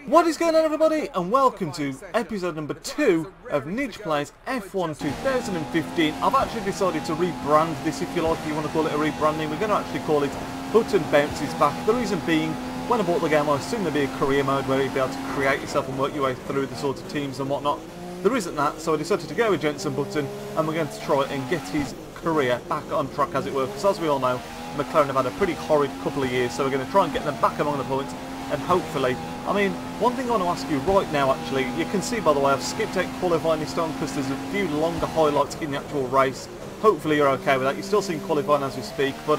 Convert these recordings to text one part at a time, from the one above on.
What is going on, everybody, and welcome to episode number 2 of Nidge Plays F1 2015. I've actually decided to rebrand this, if you like, if you want to call it a rebranding. We're going to actually call it Button Bounces Back. The reason being, when I bought the game I assumed there'd be a career mode where you'd be able to create yourself and work your way through the sort of teams and whatnot. There isn't that, so I decided to go with Jenson Button, and we're going to try and get his career back on track, as it were, because as we all know, McLaren have had a pretty horrid couple of years, so we're going to try and get them back among the points. And hopefully, I mean, one thing I want to ask you right now, actually, you can see, by the way, I've skipped out qualifying this time because there's a few longer highlights in the actual race. Hopefully you're okay with that. You're still seeing qualifying as we speak, but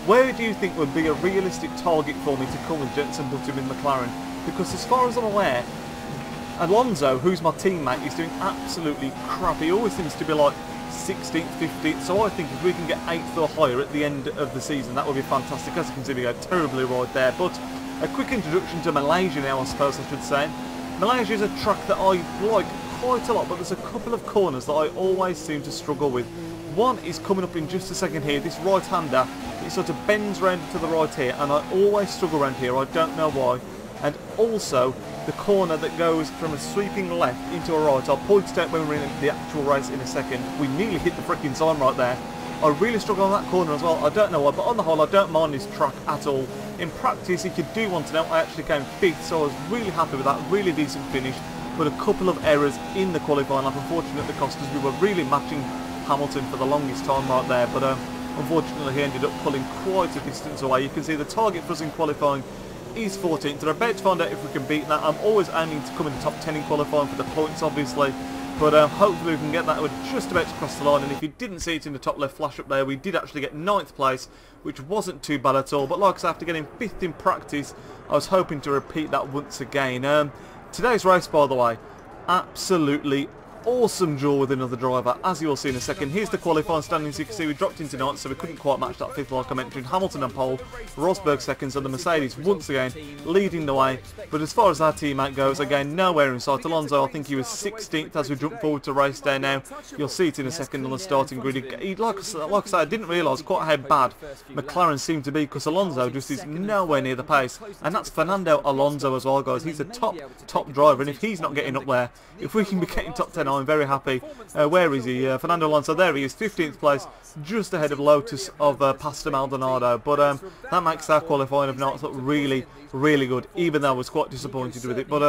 where do you think would be a realistic target for me to come with Jenson Button with McLaren? Because as far as I'm aware, Alonso, who's my teammate, is doing absolutely crap. He always seems to be like 16th, 15th, so I think if we can get 8th or higher at the end of the season, that would be fantastic. As you can see, we go terribly right there, but a quick introduction to Malaysia now, I suppose I should say. Malaysia is a track that I like quite a lot, but there's a couple of corners that I always seem to struggle with. One is coming up in just a second here, this right-hander, it sort of bends round to the right here, and I always struggle around here, I don't know why. And also, the corner that goes from a sweeping left into a right, I'll point it out when we're in the actual race in a second. We nearly hit the freaking sign right there. I really struggle on that corner as well, I don't know why, but on the whole I don't mind this track at all. In practice, if you do want to know, I actually came 5th, so I was really happy with that, really decent finish, but a couple of errors in the qualifying lap, unfortunately, cost us. We were really matching Hamilton for the longest time right there, but unfortunately he ended up pulling quite a distance away. You can see the target for us in qualifying is 14th. We're about to find out if we can beat that. I'm always aiming to come in the top 10 in qualifying for the points, obviously, but hopefully we can get that. We're just about to cross the line, and if you didn't see it in the top left flash up there, we did actually get 9th place, which wasn't too bad at all. But like I said, after getting 5th in practice, I was hoping to repeat that once again. Today's race, by the way, absolutely awesome draw with another driver, as you will see in a second. Here's the qualifying standings. You can see we dropped into 9th, so we couldn't quite match that 5th like I mentioned. Hamilton on pole, Rosberg seconds, and the Mercedes once again leading the way. But as far as our teammate goes, again, nowhere in sight. Alonso, I think he was 16th as we jump forward to race day now. You'll see it in a second on the starting grid. Like I said, I didn't realise quite how bad McLaren seemed to be, because Alonso just is nowhere near the pace. And that's Fernando Alonso as well, guys. He's a top driver, and if he's not getting up there, if we can be getting top 10, I'm very happy. Where is he? Fernando Alonso, there he is, 15th place, just ahead of Lotus of Pastor Maldonado. But that makes our qualifying of Knots look really, really good, even though I was quite disappointed with it. But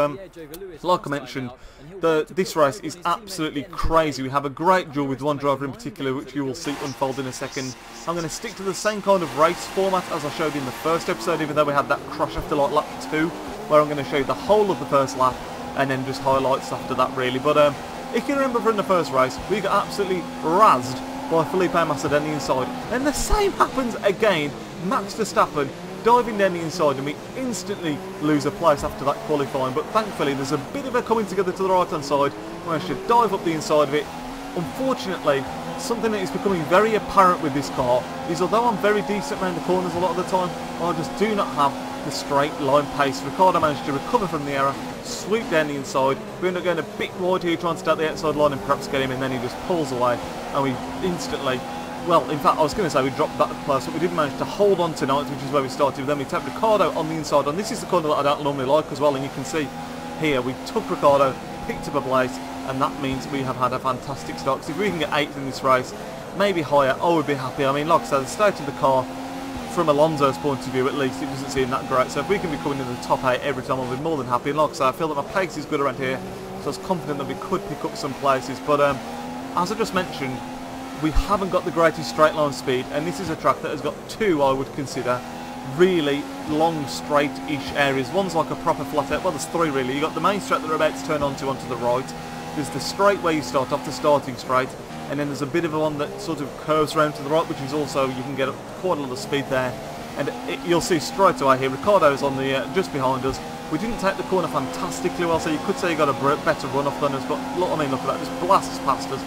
like I mentioned, this race is absolutely crazy. We have a great duel with one driver in particular, which you will see unfold in a second. I'm going to stick to the same kind of race format as I showed in the first episode, even though we had that crash after like lap 2, where I'm going to show you the whole of the first lap, and then just highlights after that, really. But if you remember from the first race, we got absolutely razzed by Felipe Massa down the inside, and the same happens again. Max Verstappen diving down the inside, and we instantly lose a place after that qualifying. But thankfully there's a bit of a coming together to the right hand side. We managed to dive up the inside of it. Unfortunately, something that is becoming very apparent with this car is, although I'm very decent around the corners a lot of the time, I just do not have the straight line pace. Ricardo managed to recover from the error, sweep down the inside. We end up going a bit wide here, trying to start the outside line and perhaps get him, and then he just pulls away, and we instantly, well, in fact I was going to say we dropped that close, but we did manage to hold on to 9th, which is where we started. Then we tapped Ricardo on the inside, and this is the corner that I don't normally like as well, and you can see here we took Ricardo, picked up a place, and that means we have had a fantastic start. Because if we can get 8th in this race, maybe higher, I would be happy. I mean, like I said, the state of the car, from Alonso's point of view at least, it doesn't seem that great. So if we can be coming in the top 8 every time, I'll be more than happy. And like I said, I feel that my pace is good around here, so I was confident that we could pick up some places. But as I just mentioned, we haven't got the greatest straight line speed, and this is a track that has got 2, I would consider, really long straight-ish areas. One's like a proper flat out, well there's 3 really. You've got the main straight that we're about to turn onto the right. There's the straight where you start off, the starting straight, and then there's a bit of one that sort of curves around to the right, which is also, you can get up quite a lot of speed there. And you'll see straight away here, Ricardo's on the just behind us. We didn't take the corner fantastically well, so you could say you got a better run off than us, but look, I mean, look at that, just blasts past us.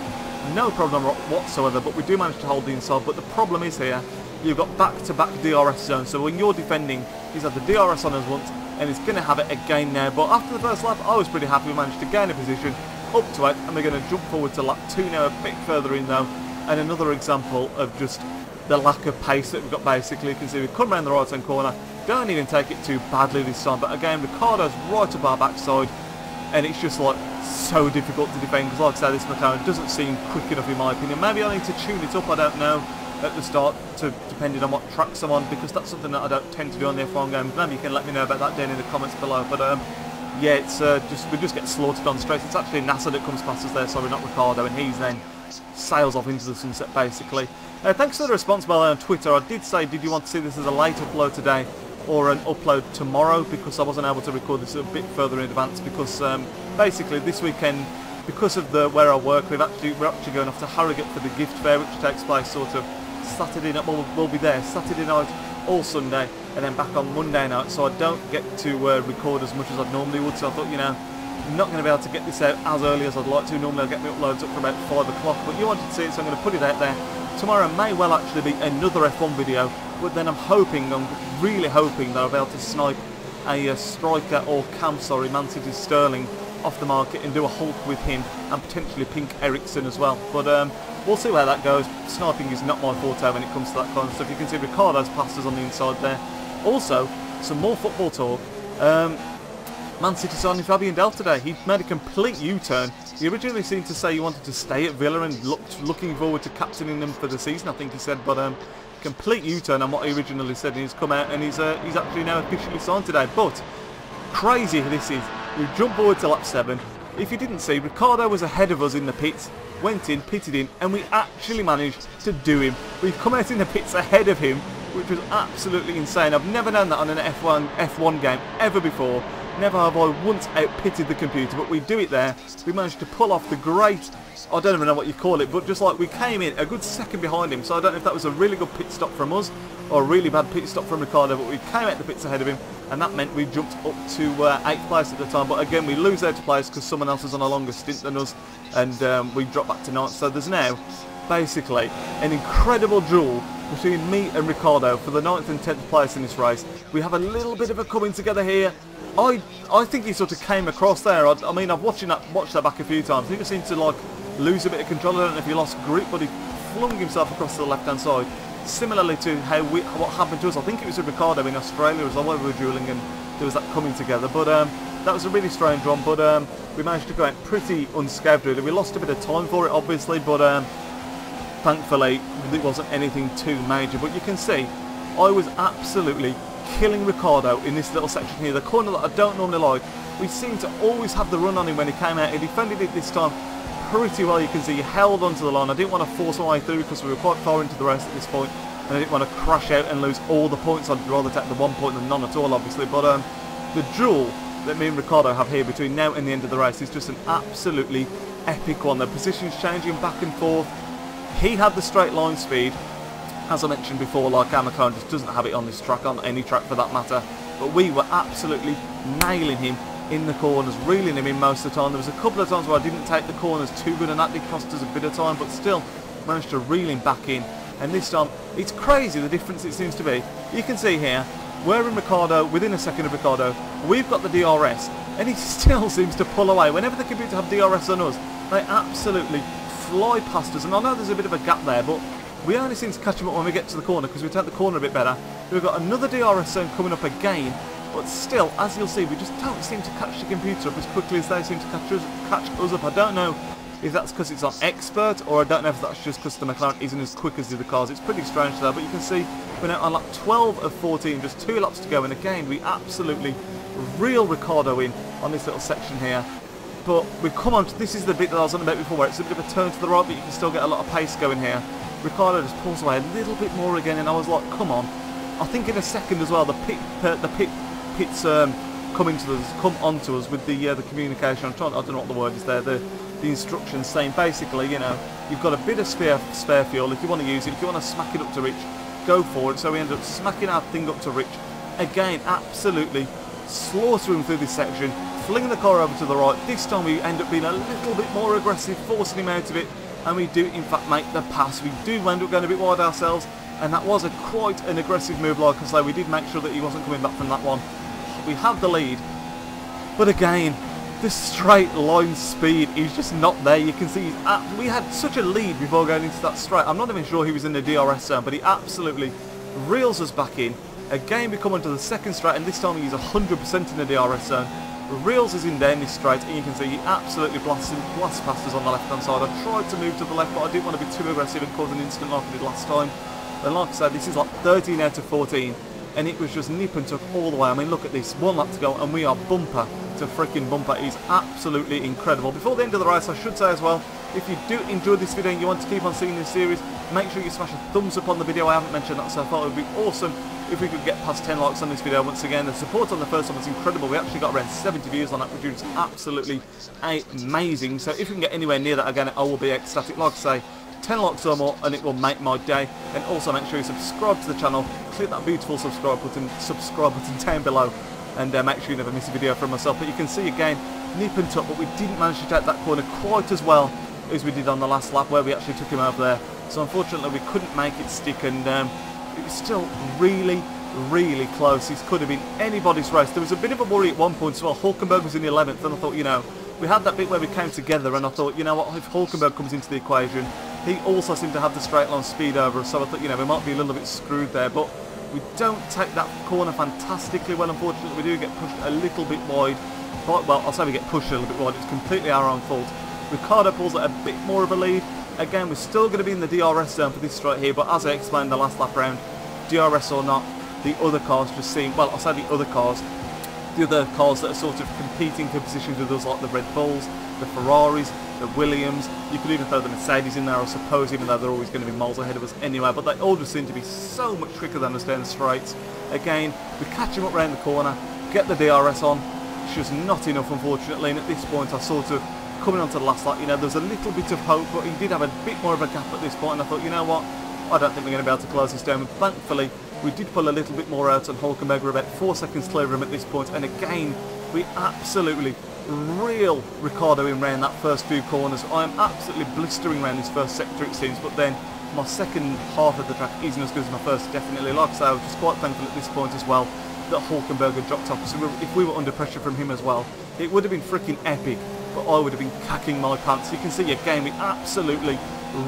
No problem whatsoever, but we do manage to hold the inside. But the problem is here, you've got back-to-back DRS zones, so when you're defending, he's had the DRS on us once, and he's going to have it again now. But after the first lap, I was pretty happy. We managed to gain a position up to 8, and we're going to jump forward to lap 2 now, a bit further in though, and another example of just the lack of pace that we've got basically. You can see we come around the right hand corner, don't even take it too badly this time, but again Ricciardo's right up our backside and it's just like so difficult to defend because like I say, this McLaren doesn't seem quick enough in my opinion. Maybe I need to tune it up, I don't know, at the start, depending on what tracks I'm on, because that's something that I don't tend to do on the F1 game. Maybe you can let me know about that down in the comments below. But yeah, it's we just get slaughtered on the straight. It's actually NASA that comes past us there, sorry, not Ricciardo, and he's then sails off into the sunset basically. Thanks for the response by the way on Twitter. I did say, did you want to see this as a late upload today or an upload tomorrow, because I wasn't able to record this a bit further in advance because basically this weekend, because of where I work, we're actually going off to Harrogate for the gift fair, which takes place sort of Saturday night. We'll be there Saturday night all Sunday and then back on Monday night, so I don't get to record as much as I normally would. So I thought, you know, I'm not going to be able to get this out as early as I'd like to. Normally I'll get my uploads up for about 5 o'clock, but you wanted to see it, so I'm going to put it out there. Tomorrow may well actually be another F1 video, but then I'm really hoping that I'll be able to snipe a striker or Man City Sterling off the market and do a Hulk with him and potentially Pink Ericsson as well. But we'll see where that goes. Sniping is not my forte when it comes to that kind of stuff. You can see Ricciardo's passes on the inside there. Also, some more football talk. Man City signing Fabian Delph today. He made a complete U-turn. He originally seemed to say he wanted to stay at Villa and looking forward to captaining them for the season, I think he said, but complete U-turn on what he originally said, and he's come out and he's actually now officially signed today. But crazy this is. We jump forward to lap 7. If you didn't see, Ricciardo was ahead of us in the pits, went in, pitted in, and we actually managed to do him. We've come out in the pits ahead of him, which was absolutely insane. I've never done that on an F1 game ever before. Never have I once out-pitted the computer, but we do it there. We managed to pull off the great, I don't even know what you call it, but just like we came in a good second behind him, so I don't know if that was a really good pit stop from us or a really bad pit stop from Ricciardo, but we came out the pits ahead of him, and that meant we jumped up to 8th place at the time. But again, we lose out to place because someone else was on a longer stint than us, and we dropped back to 9th. So there's now basically an incredible duel between me and Ricciardo for the 9th and 10th place in this race. We have a little bit of a coming together here. I think he sort of came across there. I mean, I've watched that back a few times. He just seemed to like lose a bit of control. I don't know if he lost grip, but he flung himself across to the left-hand side. Similarly to what happened to us, I think it was with Ricciardo in Australia as well, where we were dueling and there was that coming together. But that was a really strange one. But we managed to go out pretty unscathed really. We lost a bit of time for it, obviously, but thankfully it wasn't anything too major. But you can see I was absolutely killing Ricciardo in this little section here, the corner that I don't normally like. We seem to always have the run on him when he came out. He defended it this time pretty well. You can see he held onto the line. I didn't want to force my way through because we were quite far into the race at this point, and I didn't want to crash out and lose all the points. I'd rather take the 1 point than none at all, obviously. But the duel that me and Ricciardo have here between now and the end of the race is just an absolutely epic one. The positions changing back and forth. He had the straight line speed, as I mentioned before, like our McLaren just doesn't have it on this track, on any track for that matter. But we were absolutely nailing him in the corners, reeling him in most of the time. There was a couple of times where I didn't take the corners too good, and that did cost us a bit of time, but still managed to reel him back in. And this time, it's crazy the difference it seems to be. You can see here, we're in Ricciardo, within a second of Ricciardo, we've got the DRS, and he still seems to pull away. Whenever the computer have DRS on us, they absolutely fly past us. And I know there's a bit of a gap there, but we only seem to catch him up when we get to the corner because we take the corner a bit better. We've got another DRS zone coming up again, but still, as you'll see, we just don't seem to catch the computer up as quickly as they seem to catch us up. I don't know if that's because it's on expert, or I don't know if that's just because the McLaren isn't as quick as the other cars. It's pretty strange though, but you can see we're now on lap 12 of 14, just 2 laps to go, and again, we absolutely reel Ricciardo in on this little section here. But we've come on to, this is the bit that I was on about before, where it's a bit of a turn to the right, but you can still get a lot of pace going here. Ricciardo just pulls away a little bit more again, and I was like, come on. I think in a second as well, the pits come onto us with the communication. I don't know what the word is there. The instructions saying basically, you know, you've got a bit of spare fuel. If you want to use it, if you want to smack it up to Rich, go for it. So we ended up smacking our thing up to Rich again, absolutely slaughtering through this section, flinging the car over to the right. This time we end up being a little bit more aggressive, forcing him out of it. And we do in fact make the pass. We do end up going a bit wide ourselves, and that was quite an aggressive move, like I say. We did make sure that he wasn't coming back from that one. We have the lead, but again, the straight line speed is just not there. You can see we had such a lead before going into that straight. I'm not even sure he was in the DRS zone, but he absolutely reels us back in. Again, we come onto the second straight, and this time he's 100% in the DRS zone. Reels is in there in this straight, and you can see he absolutely blast past us on the left-hand side. I tried to move to the left, but I didn't want to be too aggressive and cause an incident like I did last time. And like I said, this is like 13 out of 14, and it was just nip and tuck all the way. I mean, look at this, 1 lap to go, and we are bumper to freaking bumper. He's absolutely incredible. Before the end of the race, I should say as well, if you do enjoy this video and you want to keep on seeing this series, make sure you smash a thumbs up on the video. I haven't mentioned that so far. It would be awesome if we could get past 10 likes on this video. Once again, the support on the first one was incredible. We actually got around 70 views on that, which is absolutely amazing. So if we can get anywhere near that again, I will be ecstatic. Like I say, 10 likes or more and it will make my day. And also make sure you subscribe to the channel, click that beautiful subscribe button down below, and make sure you never miss a video from myself. But you can see again, nip and tuck, but we didn't manage to take that corner quite as well as we did on the last lap, where we actually took him over there. So unfortunately we couldn't make it stick, and it was still really close. This could have been anybody's race. There was a bit of a worry at one point as well. Hulkenberg was in the 11th, and I thought, you know, we had that bit where we came together, and I thought, you know what, if Hulkenberg comes into the equation, he also seemed to have the straight line speed over us, so I thought, you know, we might be a little bit screwed there. But we don't take that corner fantastically well, unfortunately. We do get pushed a little bit wide. Well, I'll say we get pushed a little bit wide. It's completely our own fault. Ricardo pulls at a bit more of a lead. Again, we're still going to be in the DRS zone for this straight here, but as I explained the last lap round, DRS or not, the other cars just seem, well, I'll say the other cars that are sort of competing for positions with us, like the Red Bulls, the Ferraris, the Williams. You could even throw the Mercedes in there, I suppose, even though they're always going to be miles ahead of us anyway, but they all just seem to be so much quicker than us down the straights. Again, we catch him up round the corner, get the DRS on. It's just not enough, unfortunately, and at this point I sort of, coming on to the last lap, you know, there's a little bit of hope, but he did have a bit more of a gap at this point, and I thought, you know what, I don't think we're going to be able to close this down. And thankfully, we did pull a little bit more out, and Hulkenberg were about 4 seconds clear of him at this point, and again, we absolutely real Ricardo in round that first few corners. I am absolutely blistering around this first sector, it seems, but then my second half of the track isn't as good as my first, definitely. Like I say, I was just quite thankful at this point as well that Hulkenberg had dropped off, so if we were under pressure from him as well, it would have been freaking epic, but I would have been cacking my pants. You can see again, we absolutely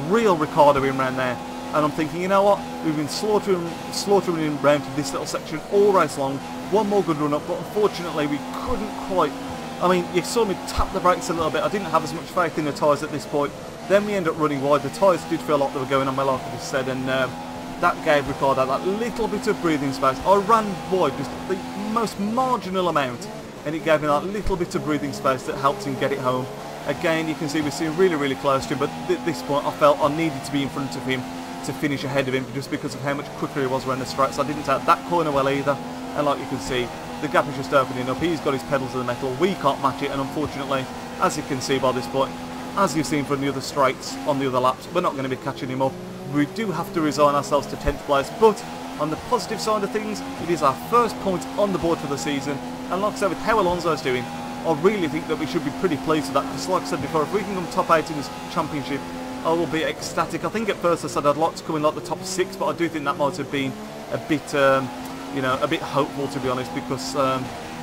real Ricardo in round there, and I'm thinking, you know what, we've been slaughtering him round to this little section all race long. One more good run up, but unfortunately we couldn't quite. I mean, you saw me tap the brakes a little bit. I didn't have as much faith in the tyres at this point. Then we ended up running wide. The tyres did feel like they were going on, like I just said, and that gave Ricardo that little bit of breathing space. I ran wide just the most marginal amount, and it gave me that little bit of breathing space that helped him get it home. Again, you can see we're sitting really close to him, but at this point I felt I needed to be in front of him to finish ahead of him, just because of how much quicker he was around the straight. So I didn't take that corner well either, and like you can see, the gap is just opening up. He's got his pedal to the metal. We can't match it, and unfortunately, as you can see by this point, as you've seen from the other straights on the other laps, we're not going to be catching him up. We do have to resign ourselves to 10th place, but on the positive side of things, it is our first point on the board for the season, and like I said, with how Alonso's doing, I really think that we should be pretty pleased with that, because like I said before, if we can come top 8 in this championship, I will be ecstatic. I think at first I said I'd like to come in like the top 6, but I do think that might have been a bit, you know, a bit hopeful, to be honest, because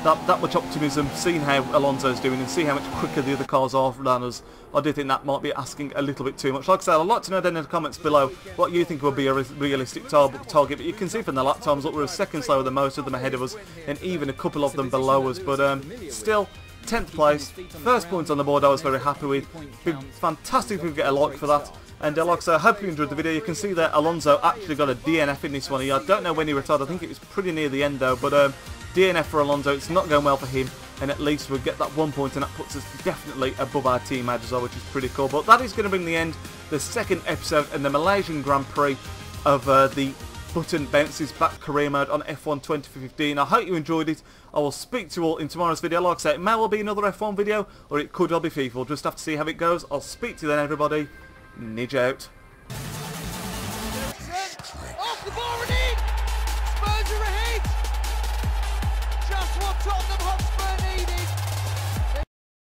that much optimism, seeing how Alonso's doing and seeing how much quicker the other cars are than us, I do think that might be asking a little bit too much. Like I said, I'd like to know down in the comments below what you think would be a realistic target, but you can see from the lap times that we're a second slower than most of them ahead of us, and even a couple of them below us, but still, 10th place, first point on the board I was very happy with. Been fantastic if we get a like for that. And like I said, I hope you enjoyed the video. You can see that Alonso actually got a DNF in this one. I don't know when he retired. I think it was pretty near the end though. But DNF for Alonso, it's not going well for him. And at least we'll get that 1 point, and that puts us definitely above our team age as well, which is pretty cool. But that is going to bring the end, the second episode in the Malaysian Grand Prix of the Button Bounces Back career mode on F1 2015. I hope you enjoyed it. I will speak to you all in tomorrow's video. Like I said, it may well be another F1 video, or it could well be FIFA. We'll just have to see how it goes. I'll speak to you then, everybody. Nidge out. Off the bar and in! Spurs are ahead! Just what Tottenham Hotspur